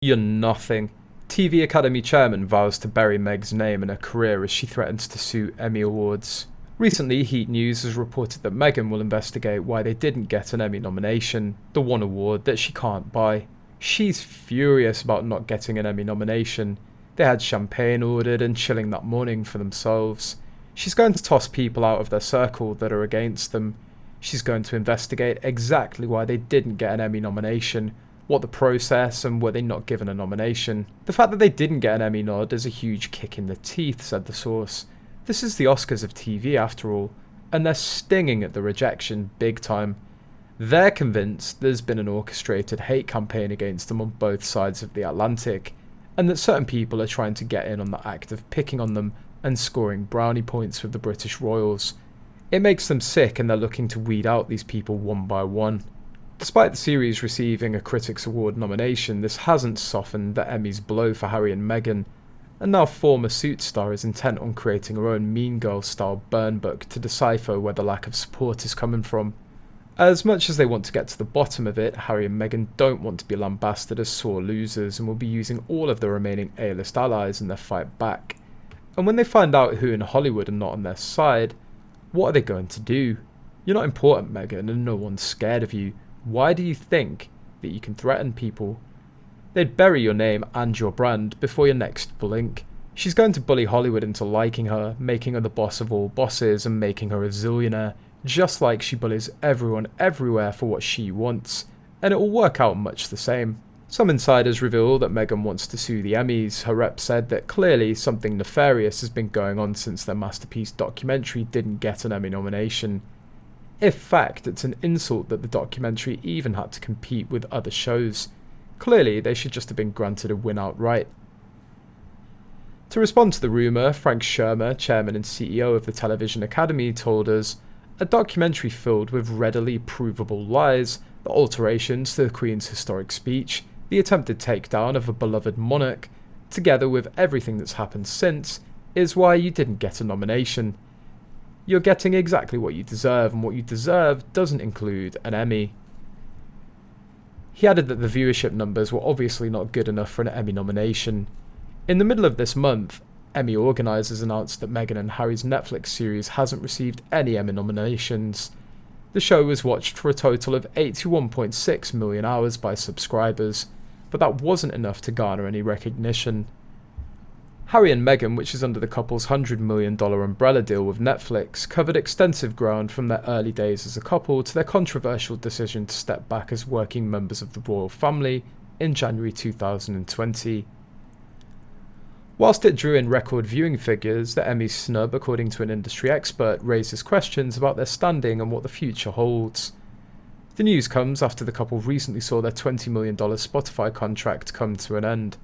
You're nothing. TV Academy chairman vows to bury Meg's name and her career as she threatens to sue Emmy Awards. Recently, Heat News has reported that Meghan will investigate why they didn't get an Emmy nomination, the one award that she can't buy. She's furious about not getting an Emmy nomination. They had champagne ordered and chilling that morning for themselves. She's going to toss people out of their circle that are against them. She's going to investigate exactly why they didn't get an Emmy nomination, what the process, and were they not given a nomination. The fact that they didn't get an Emmy nod is a huge kick in the teeth, said the source. This is the Oscars of TV after all, and they're stinging at the rejection big time. They're convinced there's been an orchestrated hate campaign against them on both sides of the Atlantic, and that certain people are trying to get in on the act of picking on them and scoring brownie points with the British royals. It makes them sick and they're looking to weed out these people one by one. Despite the series receiving a Critics' Award nomination, this hasn't softened the Emmys' blow for Harry and Meghan, and now former Suits star is intent on creating her own Mean Girls-style burn book to decipher where the lack of support is coming from. As much as they want to get to the bottom of it, Harry and Meghan don't want to be lambasted as sore losers and will be using all of the remaining A-list allies in their fight back. And when they find out who in Hollywood are not on their side, what are they going to do? You're not important, Meghan, and no one's scared of you. Why do you think that you can threaten people? They'd bury your name and your brand before your next blink. She's going to bully Hollywood into liking her, making her the boss of all bosses and making her a zillionaire, just like she bullies everyone everywhere for what she wants, and it will work out much the same. Some insiders reveal that Meghan wants to sue the Emmys. Her rep said that clearly something nefarious has been going on since their masterpiece documentary didn't get an Emmy nomination. In fact, it's an insult that the documentary even had to compete with other shows. Clearly, they should just have been granted a win outright. To respond to the rumour, Frank Shermer, chairman and CEO of the Television Academy, told us, "A documentary filled with readily provable lies, the alterations to the Queen's historic speech, the attempted takedown of a beloved monarch, together with everything that's happened since, is why you didn't get a nomination. You're getting exactly what you deserve, and what you deserve doesn't include an Emmy." He added that the viewership numbers were obviously not good enough for an Emmy nomination. In the middle of this month, Emmy organisers announced that Meghan and Harry's Netflix series hasn't received any Emmy nominations. The show was watched for a total of 81.6 million hours by subscribers, but that wasn't enough to garner any recognition. Harry and Meghan, which is under the couple's $100 million umbrella deal with Netflix, covered extensive ground from their early days as a couple to their controversial decision to step back as working members of the royal family in January 2020. Whilst it drew in record viewing figures, the Emmys snub, according to an industry expert, raises questions about their standing and what the future holds. The news comes after the couple recently saw their $20 million Spotify contract come to an end.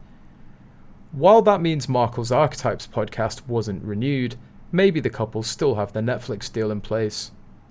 While that means Markle's Archetypes podcast wasn't renewed, maybe the couple still have their Netflix deal in place.